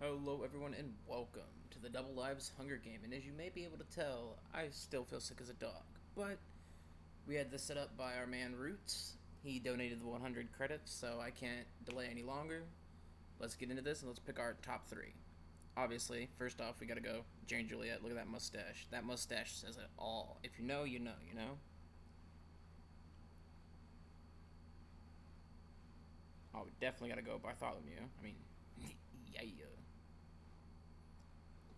Hello, everyone, and welcome to the Double Lives Hunger Game. And as you may be able to tell, I still feel sick as a dog. But we had this set up by our man Roots. He donated the 100 credits, so I can't delay any longer. Let's get into this and let's pick our top three. Obviously, first off, we gotta go Jane Juliet. Look at that mustache. That mustache says it all. If you know, you know, you know? Oh, we definitely gotta go Bartholomew. I mean, yeah.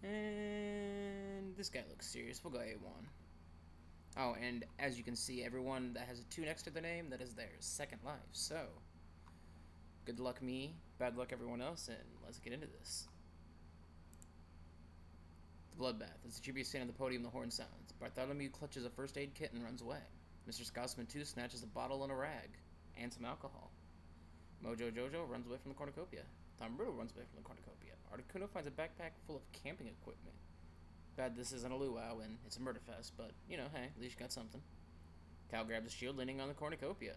And this guy looks serious. We'll go A1. Oh, and as you can see, everyone that has a 2 next to their name, that is theirs. Second Life. So, good luck me, bad luck everyone else, and let's get into this. The Bloodbath. As the tribute stand on the podium, the horn sounds. Bartholomew clutches a first aid kit and runs away. Mr. Scotsman, too, snatches a bottle and a rag, and some alcohol. Mojo Jojo runs away from the cornucopia. Tom Riddle runs away from the cornucopia. Articuno finds a backpack full of camping equipment. Bad this isn't a luau and it's a murder fest, but, you know, hey, at least you got something. Cal grabs a shield leaning on the cornucopia.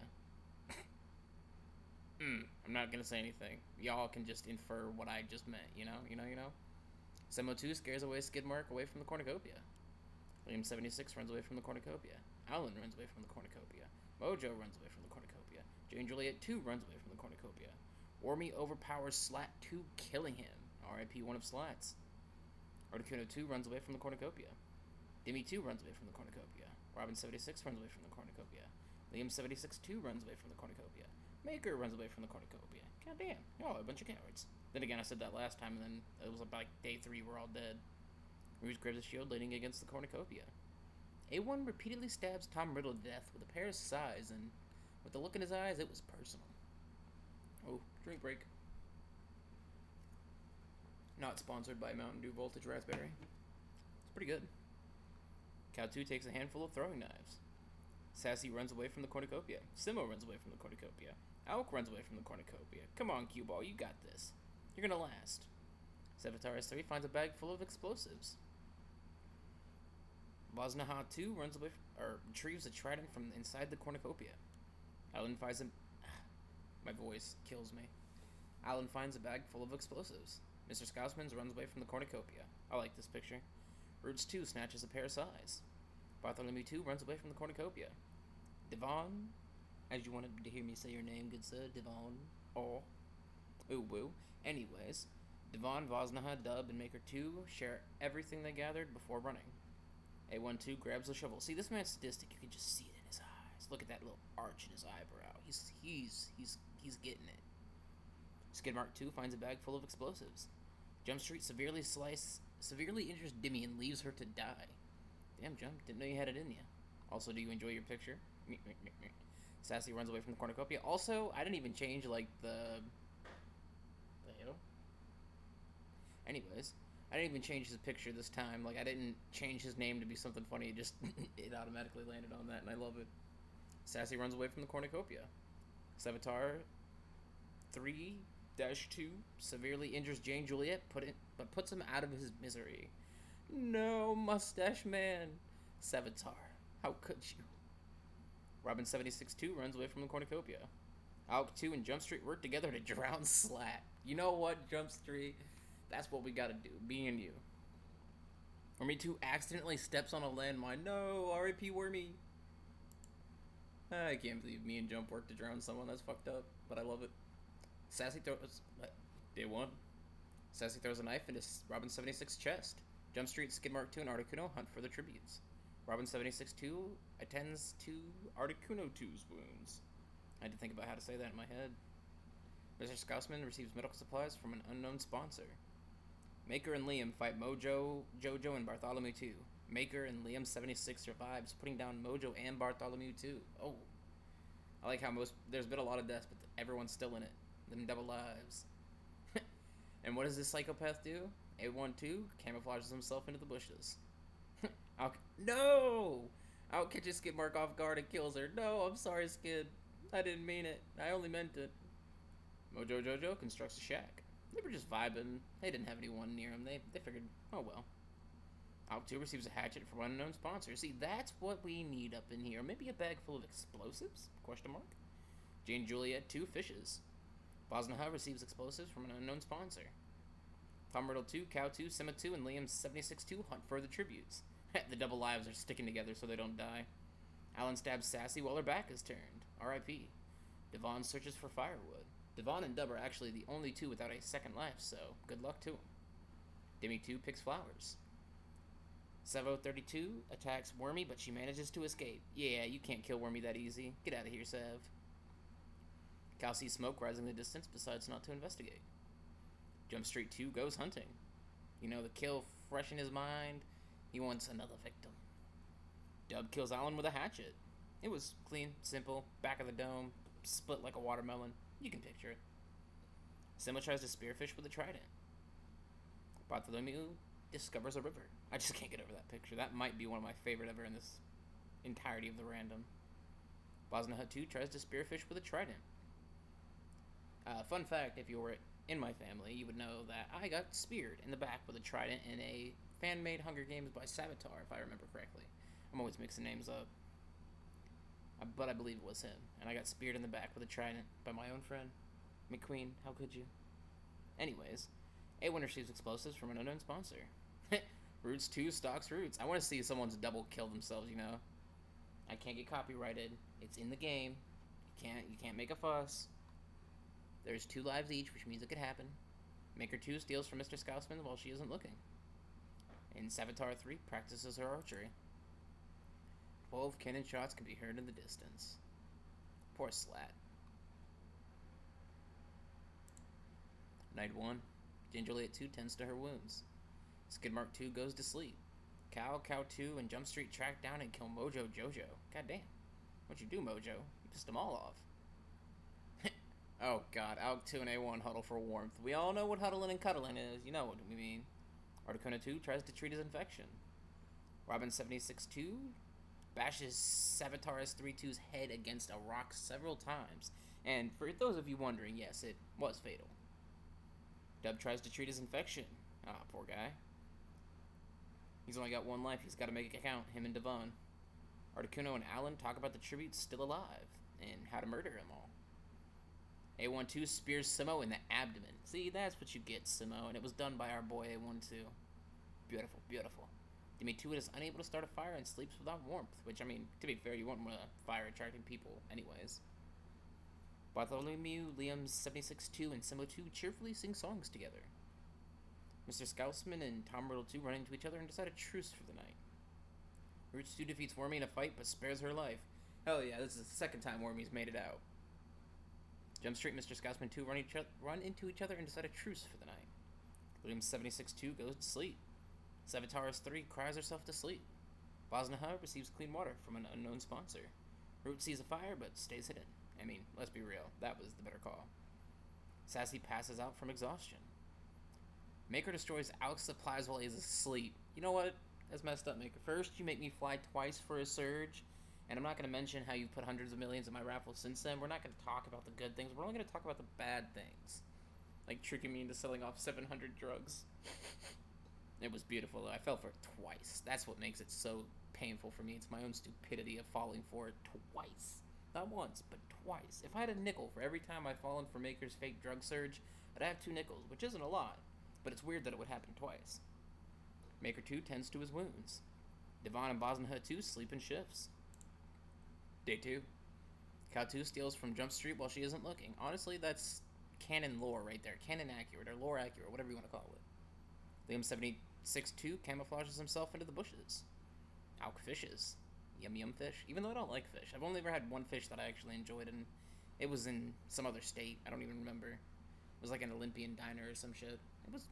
I'm not gonna say anything. Y'all can just infer what I just meant, you know? Semo 2 scares away Skidmark away from the cornucopia. William 76 runs away from the cornucopia. Alan runs away from the cornucopia. Mojo runs away from the cornucopia. Jane Juliet 2 runs away from the cornucopia. Wormy overpowers Slat 2, killing him. RIP one of Slats. Articuno 2 runs away from the cornucopia. Demi 2 runs away from the cornucopia. Robin 76 runs away from the cornucopia. Liam 76 2 runs away from the cornucopia. Maker runs away from the cornucopia. God damn, y'all are a bunch of cowards. Then again, I said that last time, and then it was about like day 3, we're all dead. Rouge grabs a shield leaning against the cornucopia. A1 repeatedly stabs Tom Riddle to death with a pair of sais, and with the look in his eyes, it was personal. Oh, drink break. Not sponsored by Mountain Dew Voltage Raspberry. It's pretty good. Cow 2 takes a handful of throwing knives. Sassy runs away from the cornucopia. Simo runs away from the cornucopia. Alk runs away from the cornucopia. Come on, Cue Ball, you got this. You're gonna last. Sevatar S3 finds a bag full of explosives. Voznaha 2 runs away or retrieves a trident from inside the cornucopia. Alan finds a... My voice kills me. Alan finds a bag full of explosives. Mr. Scousman runs away from the cornucopia. I like this picture. Roots 2 snatches a pair of sais. Bartholomew 2 runs away from the cornucopia. Devon, as you wanted to hear me say your name, good sir, Devon. Oh. Ooh woo. Anyways, Devon, Voznaha, Dub, and Maker 2 share everything they gathered before running. A12 grabs the shovel. See, this man's sadistic. You can just see it in his eyes. Look at that little arch in his eyebrow. He's getting it. Skidmark 2 finds a bag full of explosives. Jump Street severely injures Demi and leaves her to die. Damn, Jump, didn't know you had it in you. Also, do you enjoy your picture? Sassy runs away from the cornucopia. Also, I didn't even change, like, the hell? Anyways, I didn't even change his picture this time. Like, I didn't change his name to be something funny. It just, it automatically landed on that, and I love it. Sassy runs away from the cornucopia. Sevatar 3-2 severely injures Jane Juliet, but puts him out of his misery. No, Mustache Man. Sevatar, how could you? Robin 76-2 runs away from the cornucopia. Alk 2 and Jump Street work together to drown Slat. You know what, Jump Street? That's what we gotta do, me and you. Wormy 2 accidentally steps on a landmine. No, R.I.P. Wormy. I can't believe me and Jump work to drown someone. That's fucked up, but I love it. Sassy throws... Day 1. Sassy throws a knife into Robin 76's chest. Jump Street, Skidmark 2, and Articuno hunt for the tributes. Robin 76-2 attends to Articuno 2's wounds. I had to think about how to say that in my head. Mr. Scousman receives medical supplies from an unknown sponsor. Maker and Liam fight Mojo, Jojo, and Bartholomew 2. Maker and Liam 76 survives, putting down Mojo and Bartholomew 2. Oh. I like how there's been a lot of deaths, but everyone's still in it. Them double lives. And what does this psychopath do? A12 camouflages himself into the bushes. No! Out catches Skidmark off guard and kills her. No, I'm sorry, Skid. I didn't mean it. I only meant it. Mojo Jojo constructs a shack. They were just vibing. They didn't have anyone near them. They figured, oh well. Alk 2 receives a hatchet from an unknown sponsor. See, that's what we need up in here. Maybe a bag full of explosives? Question mark. Jane Juliet 2 fishes. Voznaha receives explosives from an unknown sponsor. Tom Riddle 2, Cow 2, Sima 2, and Liam 76-2 hunt further tributes. The double lives are sticking together so they don't die. Alan stabs Sassy while her back is turned. R.I.P. Devon searches for firewood. Devon and Dub are actually the only two without a second life, so good luck to them. Demi 2 picks flowers. Sevo 32 attacks Wormy, but she manages to escape. Yeah, you can't kill Wormy that easy. Get out of here, Sev. Cal sees smoke rising in the distance, decides not to investigate. Jump Street 2 goes hunting. You know, the kill fresh in his mind. He wants another victim. Dub kills Alan with a hatchet. It was clean, simple, back of the dome, split like a watermelon. You can picture it. Sima tries to spearfish with a trident. Bartholomew discovers a river. I just can't get over that picture. That might be one of my favorite ever in this entirety of the random. Bosna 2 tries to spearfish with a trident. Fun fact, if you were in my family, you would know that I got speared in the back with a trident in a fan-made Hunger Games by Savitar, if I remember correctly. I'm always mixing names up. But I believe it was him. And I got speared in the back with a trident by my own friend. McQueen, how could you? Anyways, A1 receives explosives from an unknown sponsor. Roots 2 stocks Roots. I want to see someone's double kill themselves, you know? I can't get copyrighted. It's in the game. You can't make a fuss. There's 2 lives each, which means it could happen. Maker 2 steals from Mr. Scousman while she isn't looking. And Savitar 3 practices her archery. 12 cannon shots can be heard in the distance. Poor Slat. Night 1. Gingerly at 2 tends to her wounds. Skidmark 2 goes to sleep. Cow 2, and Jump Street track down and kill Mojo Jojo. God damn. What'd you do, Mojo? You pissed them all off. Oh god, Alk 2 and A1 huddle for warmth. We all know what huddling and cuddling is. You know what we mean. Articuno 2 tries to treat his infection. Robin 76-2 bashes Savitar's 3-2's head against a rock several times. And for those of you wondering, yes, it was fatal. Dub tries to treat his infection. Ah, poor guy. He's only got 1 life. He's got to make it count. Him and Devon. Articuno and Alan talk about the tributes still alive and how to murder them all. A1-2 spears Simo in the abdomen. See, that's what you get, Simo, and it was done by our boy A1-2. Beautiful, beautiful. Demi 2 is unable to start a fire and sleeps without warmth, which, I mean, to be fair, you want fire attracting people anyways. Bartholomew, Liam 76-2, and Simo 2 cheerfully sing songs together. Mr. Scousman and Tom Riddle 2 run into each other and decide a truce for the night. Roots 2 defeats Wormy in a fight but spares her life. Hell yeah, this is the second time Wormy's made it out. Jump Street and Mr. Scousman 2 run into each other and decide a truce for the night. William 76-2 goes to sleep. Savitar's 3 cries herself to sleep. Bosnaha receives clean water from an unknown sponsor. Root sees a fire but stays hidden. I mean, let's be real, that was the better call. Sassy passes out from exhaustion. Maker destroys Alex's supplies while he's asleep. You know what? That's messed up, Maker. First, you make me fly twice for a surge. And I'm not going to mention how you've put hundreds of millions in my raffle since then. We're not going to talk about the good things. We're only going to talk about the bad things. Like tricking me into selling off 700 drugs. It was beautiful, though. I fell for it twice. That's what makes it so painful for me. It's my own stupidity of falling for it twice. Not once, but twice. If I had a nickel for every time I've fallen for Maker's fake drug surge, I'd have 2 nickels, which isn't a lot. But it's weird that it would happen twice. Maker 2 tends to his wounds. Devon and Bosnaha 2 sleep in shifts. Day 2. Cow 2 steals from Jump Street while she isn't looking. Honestly, that's canon lore right there. Canon accurate, or lore accurate, whatever you want to call it. Liam 76-2 camouflages himself into the bushes. Alk fishes. Yum yum fish. Even though I don't like fish. I've only ever had one fish that I actually enjoyed, and it was in some other state. I don't even remember. It was like an Olympian diner or some shit. It was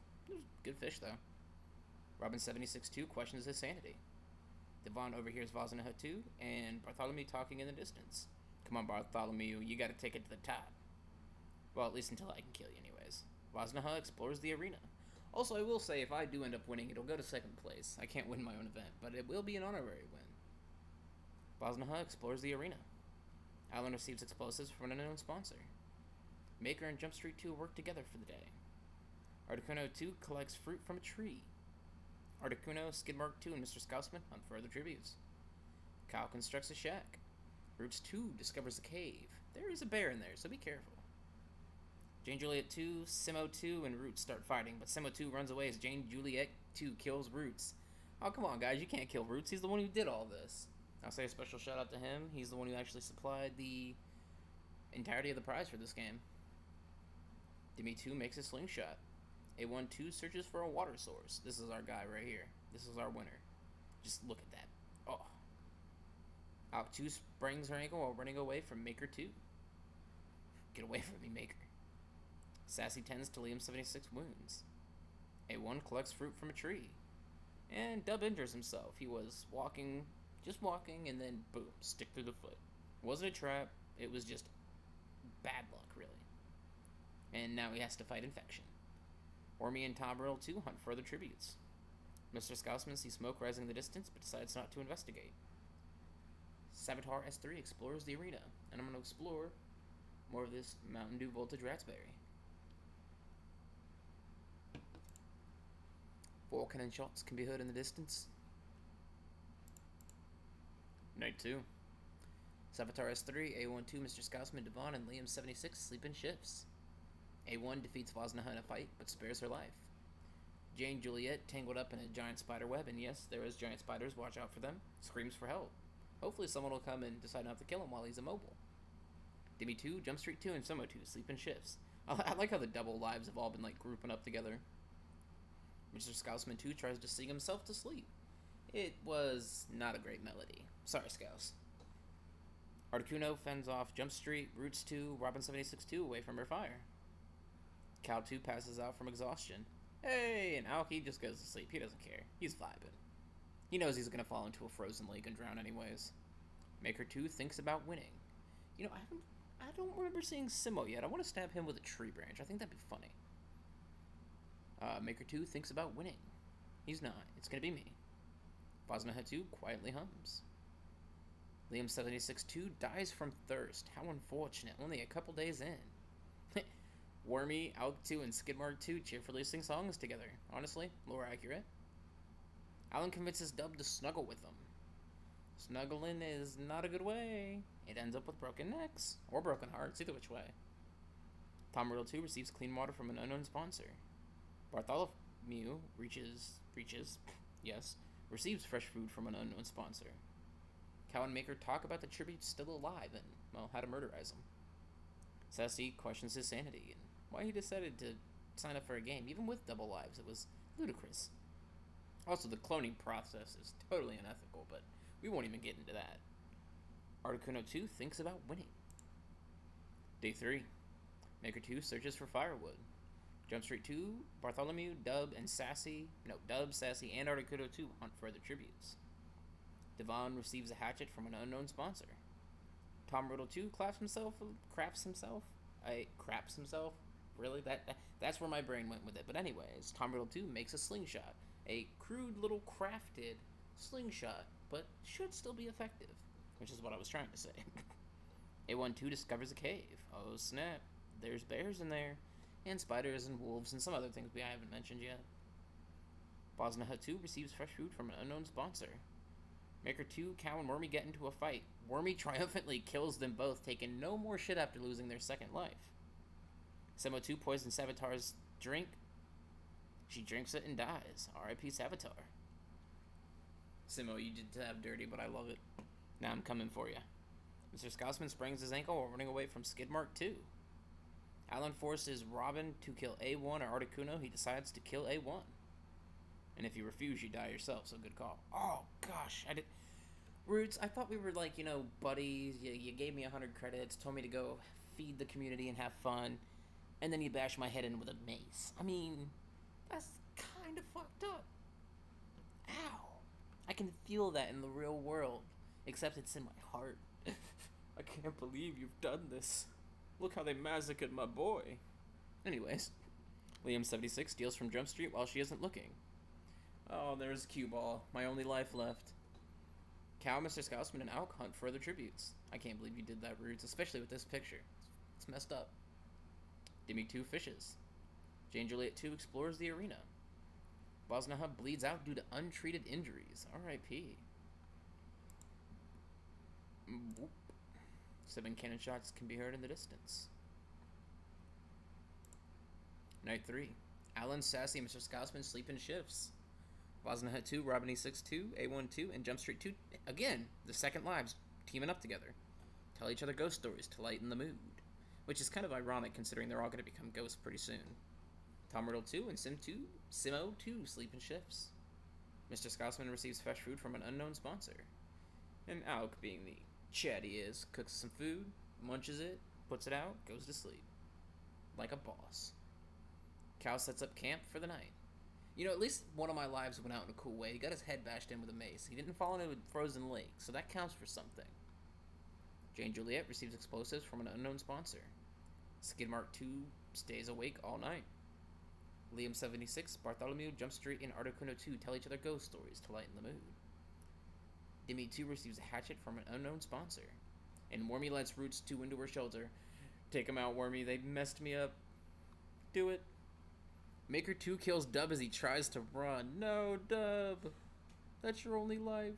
good fish, though. Robin 76-2 questions his sanity. Devon overhears Bosnaha 2 and Bartholomew talking in the distance. Come on, Bartholomew, you gotta take it to the top. Well, at least until I can kill you anyways. Bosnaha explores the arena. Also, I will say, if I do end up winning, it'll go to 2nd place. I can't win my own event, but it will be an honorary win. Bosnaha explores the arena. Alan receives explosives from an unknown sponsor. Maker and Jump Street 2 work together for the day. Articuno 2 collects fruit from a tree. Articuno, Skidmark 2, and Mr. Scousman hunt further tributes. Kyle constructs a shack. Roots 2 discovers a cave. There is a bear in there, so be careful. Jane Juliet 2, Simo 2, and Roots start fighting, but Simo 2 runs away as Jane Juliet 2 kills Roots. Oh, come on, guys, you can't kill Roots. He's the one who did all this. I'll say a special shout out to him. He's the one who actually supplied the entirety of the prize for this game. Demi 2 makes a slingshot. A1-2 searches for a water source. This is our guy right here. This is our winner. Just look at that. Oh. Alk 2 sprains her ankle while running away from Maker 2. Get away from me, Maker. Sassy tends to Liam 76 wounds. A1 collects fruit from a tree. And Dub injures himself. He was just walking, and then boom, stick through the foot. It wasn't a trap, it was just bad luck, really. And now he has to fight infection. Ormy and Tom Riddle 2 hunt further tributes. Mr. Scousman sees smoke rising in the distance, but decides not to investigate. Savitar S3 explores the arena, and I'm going to explore more of this Mountain Dew Voltage Raspberry. 4 cannon shots can be heard in the distance. Night 2. Savitar S3, A1-2, Mr. Scousman, Devon, and Liam 76 sleep in shifts. A1 defeats Vosnaha in a fight, but spares her life. Jane Juliet tangled up in a giant spider web, and yes, there is giant spiders, watch out for them, screams for help. Hopefully someone will come and decide not to kill him while he's immobile. Demi 2, Jump Street 2, and Simo 2 sleep in shifts. I like how the double lives have all been like grouping up together. Mr. Scousman 2 tries to sing himself to sleep. It was not a great melody. Sorry, Scouse. Articuno fends off Jump Street, Roots 2, Robin 76 2 away from her fire. Cow 2 passes out from exhaustion. Hey, and Alki just goes to sleep. He doesn't care. He's vibing. He knows he's gonna fall into a frozen lake and drown anyways. Maker 2 thinks about winning. You know, I don't remember seeing Simo yet. I want to stab him with a tree branch. I think that'd be funny. Maker 2 thinks about winning. He's not. It's gonna be me. Vosnaha 2 quietly hums. Liam 76 2 dies from thirst. How unfortunate. Only a couple days in. Wormy, Alk 2, and Skidmark 2 cheerfully sing songs together. Honestly, lore accurate. Alan convinces Dub to snuggle with them. Snuggling is not a good way. It ends up with broken necks. Or broken hearts, either which way. Tom Riddle 2 receives clean water from an unknown sponsor. Bartholomew receives fresh food from an unknown sponsor. Cow and Maker talk about the tributes still alive and, well, how to murderize them. Sassy questions his sanity and why he decided to sign up for a game, even with double lives. It was ludicrous. Also, the cloning process is totally unethical, but we won't even get into that. Articuno 2 thinks about winning. Day 3. Maker 2 searches for firewood. Jump Street 2, Bartholomew, Dub, Sassy, and Articuno 2 hunt further tributes. Devon receives a hatchet from an unknown sponsor. Tom Riddle 2 craps himself? Really? That's where my brain went with it. But anyways, Tom Riddle 2 makes a slingshot. A crude little crafted slingshot, but should still be effective, which is what I was trying to say. A1-2 discovers a cave. Oh snap, there's bears in there, and spiders and wolves and some other things we haven't mentioned yet. Vosnaha 2 receives fresh food from an unknown sponsor. Maker 2, Cow, and Wormy get into a fight. Wormy triumphantly kills them both, taking no more shit after losing their second life. Simo 2 poisons Savitar's drink. She drinks it and dies. R.I.P. Savitar. Simo, you did tab dirty, but I love it. Now I'm coming for you. Mr. Scousman sprains his ankle while running away from Skidmark 2. Alan forces Robin to kill A1 or Articuno. He decides to kill A1. And if you refuse, you die yourself, so good call. Oh, gosh. Roots, I thought we were like, buddies. You gave me 100 credits, told me to go feed the community and have fun, and then you bash my head in with a mace. I mean, that's kind of fucked up. Ow. I can feel that in the real world, except it's in my heart. I can't believe you've done this. Look how they massacred my boy. Anyways, Liam 76 steals from Jump Street while she isn't looking. Oh, there's Cue Ball, my only life left. Cow, Mr. Scousman, and Alk hunt further tributes. I can't believe you did that, Roots, especially with this picture. It's messed up. Demi 2 fishes. Jane Juliet 2 explores the arena. Vosnaha bleeds out due to untreated injuries. R.I.P. 7 cannon shots can be heard in the distance. Night 3. Alan, Sassy, and Mr. Scotsman sleep in shifts. Vosna 2, Robin E6 2, A1 2, and Jump Street 2. Again, the second lives teaming up together. Tell each other ghost stories to lighten the mood. Which is kind of ironic considering they're all going to become ghosts pretty soon. Tom Riddle 2 and Simo 2 sleep in shifts. Mr. Scotsman receives fresh food from an unknown sponsor. And Alk, being the chat he is, cooks some food, munches it, puts it out, goes to sleep. Like a boss. Cal sets up camp for the night. You know, at least one of my lives went out in a cool way. He got his head bashed in with a mace. He didn't fall into a frozen lake, so that counts for something. Jane Juliet receives explosives from an unknown sponsor. Skidmark 2 stays awake all night. Liam 76, Bartholomew, Jump Street, and Articuno 2 tell each other ghost stories to lighten the mood. Demi 2 receives a hatchet from an unknown sponsor. And Wormy lets Roots 2 into her shelter. Take him out, Wormy. They messed me up. Do it. Maker 2 kills Dub as he tries to run. No, Dub. That's your only life.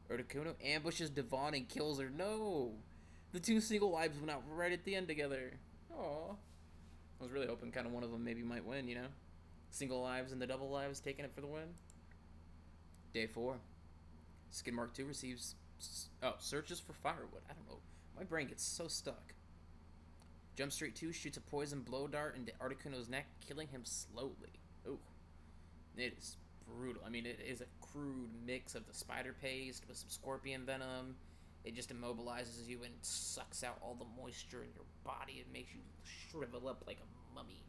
Articuno ambushes Devon and kills her. No. The two single lives went out right at the end together. Aww. I was really hoping kind of one of them maybe might win, you know? Single lives and the double lives taking it for the win. Day 4. Skidmark 2 receives... searches for firewood. I don't know. My brain gets so stuck. Jump Street 2 shoots a poison blow dart into Articuno's neck, killing him slowly. Ooh. It is brutal. I mean, it is a crude mix of the spider paste with some scorpion venom. It just immobilizes you and sucks out all the moisture in your body. It makes you shrivel up like a mummy.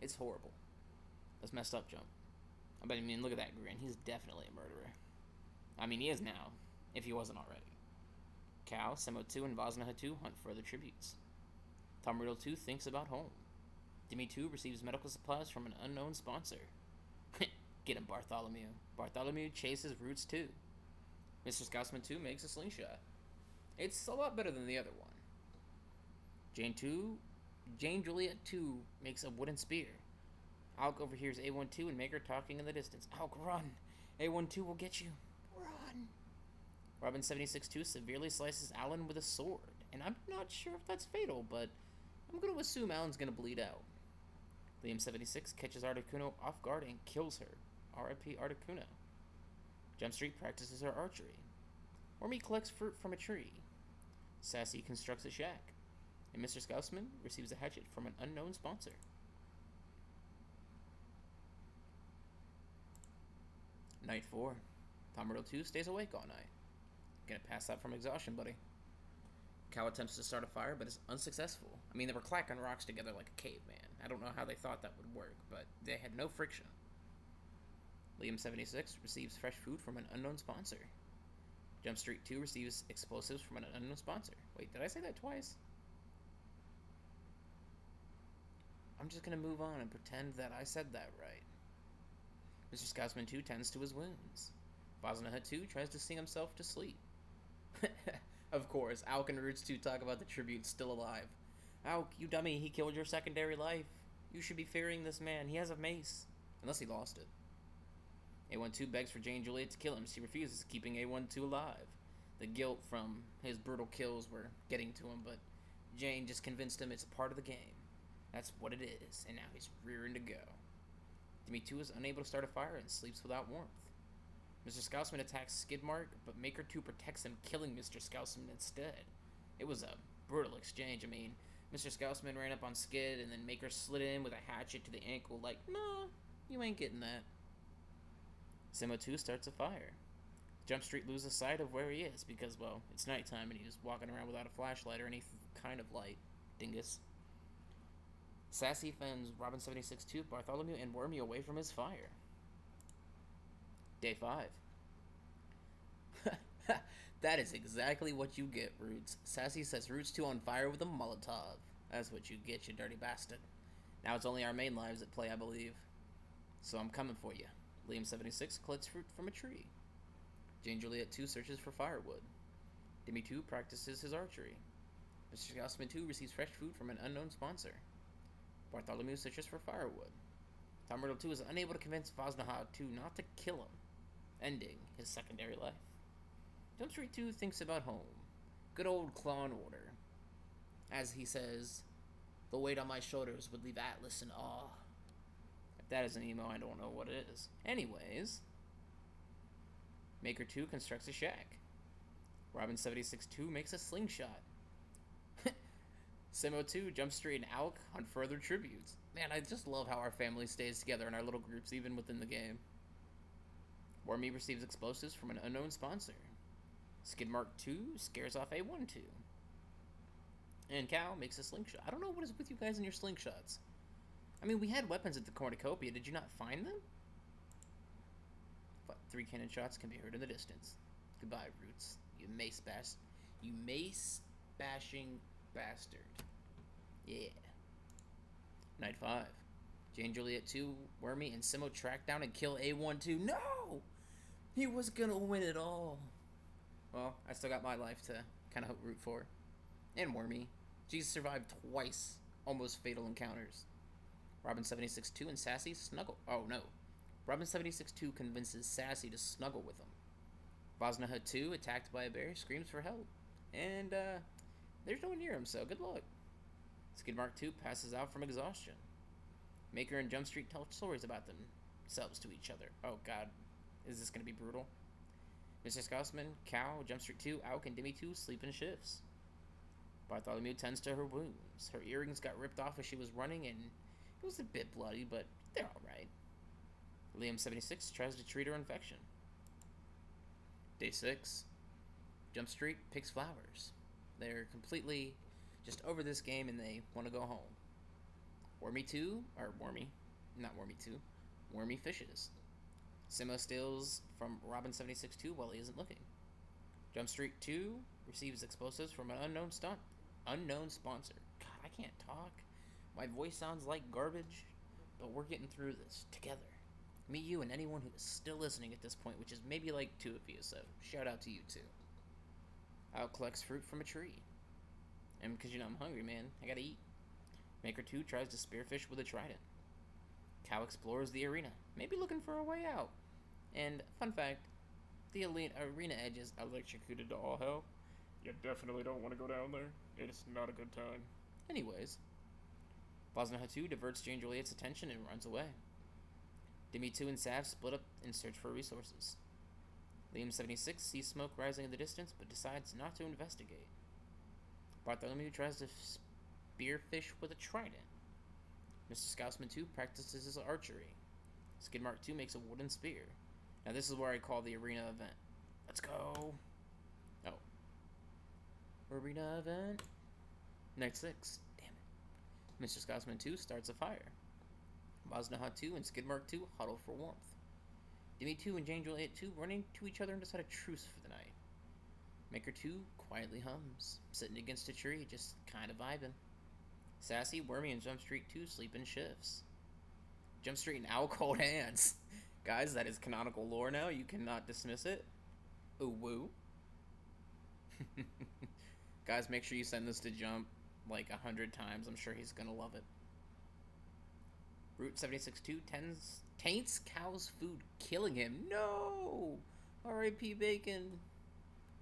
It's horrible. That's messed up, Jump. I mean, look at that grin. He's definitely a murderer. I mean, he is now, if he wasn't already. Cal, Semo 2, and Vosnaha 2 hunt for other tributes. Tom Riddle 2 thinks about home. Demi 2 receives medical supplies from an unknown sponsor. Get him, Bartholomew. Bartholomew chases Roots 2. Mr. Scotsman 2 makes a slingshot. It's a lot better than the other one. Jane Juliet 2 makes a wooden spear. Alk overhears A12 and Maker talking in the distance. Alk, run! A12 will get you. Run! Robin 76-2 severely slices Alan with a sword. And I'm not sure if that's fatal, but I'm going to assume Alan's going to bleed out. Liam 76 catches Articuno off guard and kills her. R.I.P. Articuno. Jump Street practices her archery. Wormy collects fruit from a tree. Sassy constructs a shack. And Mr. Scousman receives a hatchet from an unknown sponsor. Night 4. Tom Riddle 2 stays awake all night. Gonna pass out from exhaustion, buddy. Cal attempts to start a fire, but is unsuccessful. I mean, they were clacking rocks together like a caveman. I don't know how they thought that would work, but they had no friction. Liam 76 receives fresh food from an unknown sponsor. Jump Street 2 receives explosives from an unknown sponsor. Wait, did I say that twice? I'm just gonna move on and pretend that I said that right. Mr. Scotsman 2 tends to his wounds. Vosnaha 2 tries to sing himself to sleep. Of course, Alk and Roots 2 talk about the tribute still alive. Alk, you dummy, he killed your secondary life. You should be fearing this man. He has a mace. Unless he lost it. A12 begs for Jane Juliet to kill him. She refuses, keeping A12 alive. The guilt from his brutal kills were getting to him, but Jane just convinced him it's a part of the game. That's what it is, and now he's rearing to go. Demi 2 is unable to start a fire and sleeps without warmth. Mr. Scousman attacks Skidmark, but Maker 2 protects him, killing Mr. Scousman instead. It was a brutal exchange. I mean, Mr. Scousman ran up on Skid, and then Maker slid in with a hatchet to the ankle like, nah, you ain't getting that. Simo 2 starts a fire. Jump Street loses sight of where he is because, well, it's nighttime and he's walking around without a flashlight or any kind of light. Dingus. Sassy fends Robin 76-2, Bartholomew, and Wormy away from his fire. Day 5. That is exactly what you get, Roots. Sassy sets Roots 2 on fire with a Molotov. That's what you get, you dirty bastard. Now it's only our main lives at play, I believe. So I'm coming for you. Liam 76 collects fruit from a tree. Jane Juliet 2 searches for firewood. Demi 2 practices his archery. Mr. Scousman 2 receives fresh food from an unknown sponsor. Bartholomew searches for firewood. Tom Riddle 2 is unable to convince Vosnaha 2 not to kill him, ending his secondary life. Jump Street 2 thinks about home. Good old Claw and Order. As he says, The weight on my shoulders would leave Atlas in awe. If that is an emo, I don't know what it is. Anyways, Maker 2 constructs a shack. Robin 76-2 makes a slingshot. Simo 2, Jump Street, and Alk on further tributes. Man, I just love how our family stays together in our little groups, even within the game. Wormy receives explosives from an unknown sponsor. Skidmark 2 scares off A1-2. And Cal makes a slingshot. I don't know what is with you guys and your slingshots. I mean, we had weapons at the cornucopia. Did you not find them? But 3 cannon shots can be heard in the distance. Goodbye, Roots. You mace bashing bastard. Yeah. Night 5. Jane Juliet 2, Wormy, and Simo track down and kill A1-2. No! He was gonna win it all. Well, I still got my life to kind of root for. And Wormy. Jesus survived twice almost fatal encounters. Robin 76-2 and Sassy snuggle. Oh no. Robin 76-2 convinces Sassy to snuggle with him. Vosnaha 2, attacked by a bear, screams for help. And there's no one near him, so good luck. Skidmark 2 passes out from exhaustion. Maker and Jump Street tell stories about themselves to each other. Oh god, is this going to be brutal? Mr. Scotsman, Cow, Jump Street 2, Auk, and Dimmy 2 sleep in shifts. Bartholomew tends to her wounds. Her earrings got ripped off as she was running, and it was a bit bloody, but they're alright. Liam 76 tries to treat her infection. Day 6. Jump Street picks flowers. They're completely just over this game, and they want to go home. Wormy fishes. Simo steals from Robin 76-2 while he isn't looking. Jump Street 2 receives explosives from an unknown sponsor. God, I can't talk. My voice sounds like garbage, but we're getting through this together. Me, you, and anyone who is still listening at this point, which is maybe like 2 of you, so shout out to you too. Out collects fruit from a tree. And because I'm hungry, man, I gotta eat. Maker 2 tries to spearfish with a trident. Cow explores the arena, maybe looking for a way out. And, fun fact, the arena edge is electrocuted to all hell. You definitely don't want to go down there. It's not a good time. Anyways, Vosnaha 2 diverts Jane Juliet's attention and runs away. Dimmy 2 and Sav split up in search for resources. Liam 76 sees smoke rising in the distance, but decides not to investigate. Bartholomew tries to spearfish with a trident. Mr. Scousman 2 practices his archery. Skidmark 2 makes a wooden spear. Now this is where I call the arena event. Let's go! Oh. Arena event? Night 6. Damn it. Mr. Scousman 2 starts a fire. Vosnaha 2 and Skidmark 2 huddle for warmth. Dimmy 2 and Jane Juliet 2 run into each other and decide a truce for the night. Maker 2 quietly hums, sitting against a tree, just kinda vibing. Sassy, Wormy, and Jump Street 2 sleep in shifts. Jump Street and Owl hold hands. Guys, that is canonical lore now. You cannot dismiss it. Ooh, woo. Guys, make sure you send this to Jump like 100 times. I'm sure he's gonna love it. Route 76-2 taints Cow's food, killing him. No! R.I.P. bacon.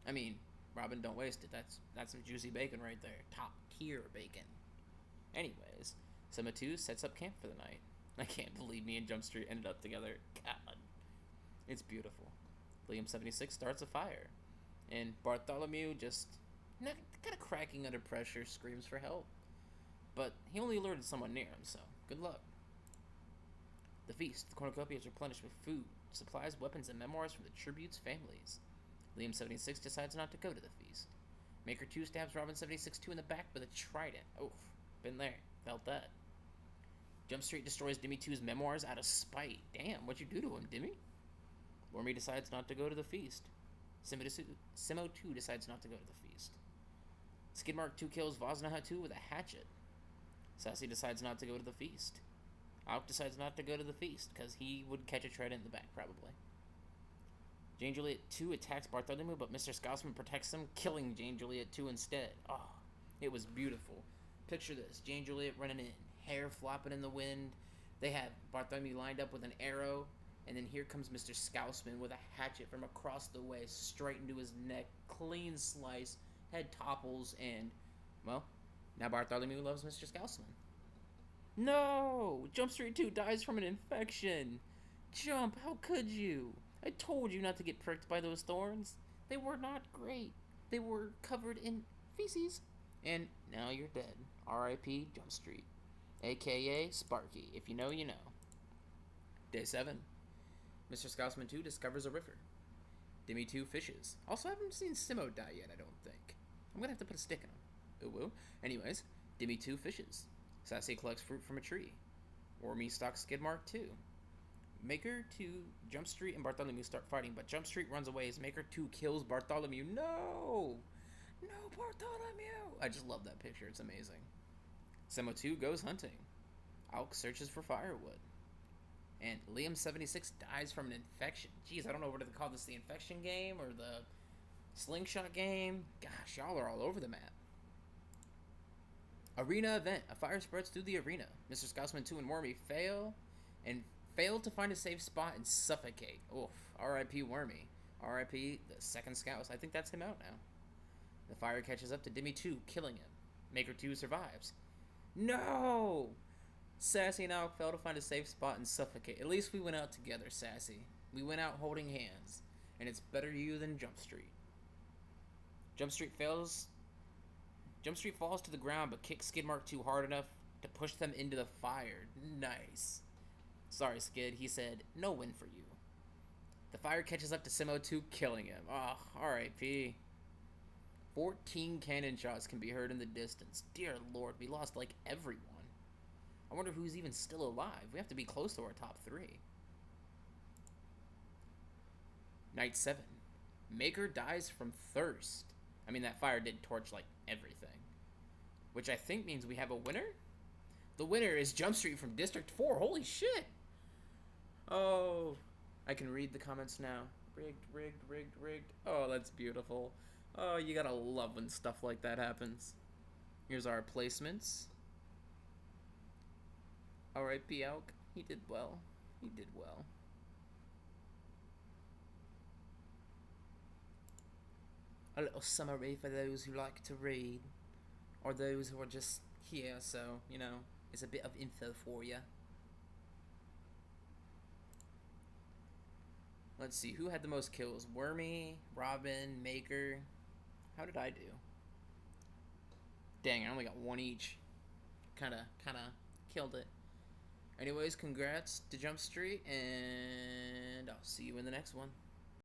I mean, Robin, don't waste it. That's some juicy bacon right there. Top tier bacon. Anyways, Simo 2 sets up camp for the night. I can't believe me and Jump Street ended up together. God. It's beautiful. Liam 76 starts a fire. And Bartholomew just kind of cracking under pressure screams for help. But he only alerted someone near him, so good luck. The feast. The cornucopia is replenished with food, supplies, weapons, and memoirs from the tribute's families. Liam 76 decides not to go to the feast. Maker 2 stabs Robin 76-2 in the back with a trident. Oof. Been there. Felt that. Jump Street destroys Dimmy 2's memoirs out of spite. Damn, what'd you do to him, Dimmy? Wormy decides not to go to the feast. Simo 2 decides not to go to the feast. Skidmark 2 kills Vosnaha 2 with a hatchet. Sassy decides not to go to the feast. Auk decides not to go to the feast, because he would catch a trident in the back, probably. Jane Juliet 2 attacks Bartholomew, but Mr. Scotsman protects him, killing Jane Juliet 2 instead. Oh, it was beautiful. Picture this, Jane Juliet running in, hair flopping in the wind. They have Bartholomew lined up with an arrow, and then here comes Mr. Scousman with a hatchet from across the way, straight into his neck, clean slice, head topples, and, well, Now Bartholomew loves Mr. Scousman. No! Jump Street 2 dies from an infection! Jump, how could you? I told you not to get pricked by those thorns. They were not great. They were covered in feces. And now you're dead. R.I.P. Jump Street. A.K.A. Sparky. If you know, you know. Day 7. Mr. Scousman 2 discovers a river. Dimmy 2 fishes. Also, I haven't seen Simo die yet, I don't think. I'm gonna have to put a stick on him. Ooh, woo. Anyways, Dimmy 2 fishes. Sassy collects fruit from a tree. Wormy stalks Skidmark 2. Maker 2, Jump Street, and Bartholomew start fighting, but Jump Street runs away as Maker 2 kills Bartholomew. No! No, Bartholomew! I just love that picture. It's amazing. Simo 2 goes hunting. Alk searches for firewood. And Liam76 dies from an infection. Jeez, I don't know whether to call this the infection game or the slingshot game. Gosh, y'all are all over the map. Arena event. A fire spreads through the arena. Mr. Scousman 2 and Wormy fail to find a safe spot and suffocate. Oof. R.I.P. Wormy. R.I.P. the second Scouse. I think that's him out now. The fire catches up to Dimmy 2, killing him. Maker 2 survives. No! Sassy and Alk fail to find a safe spot and suffocate. At least we went out together, Sassy. We went out holding hands. And it's better you than Jump Street. Jump Street falls to the ground but kicks Skidmark 2 hard enough to push them into the fire. Nice. Sorry, Skid. He said, no win for you. The fire catches up to Simo 2, killing him. Oh, R.I.P. 14 cannon shots can be heard in the distance. Dear Lord, we lost like everyone. I wonder who's even still alive. We have to be close to our top 3. Night 7. Maker dies from thirst. I mean, that fire did torch like everything. Which I think means we have a winner? The winner is Jump Street from District 4. Holy shit! Oh, I can read the comments now. Rigged, rigged, rigged, rigged. Oh, that's beautiful. Oh, you gotta love when stuff like that happens. Here's our placements. R.I.P. Alk. He did well. He did well. A little summary for those who like to read. Or those who are just here, so, you know, it's a bit of info for you. Let's see, who had the most kills? Wormy, Robin, Maker. How did I do? Dang, I only got 1 each. Kinda killed it. Anyways, congrats to Jump Street, and I'll see you in the next one.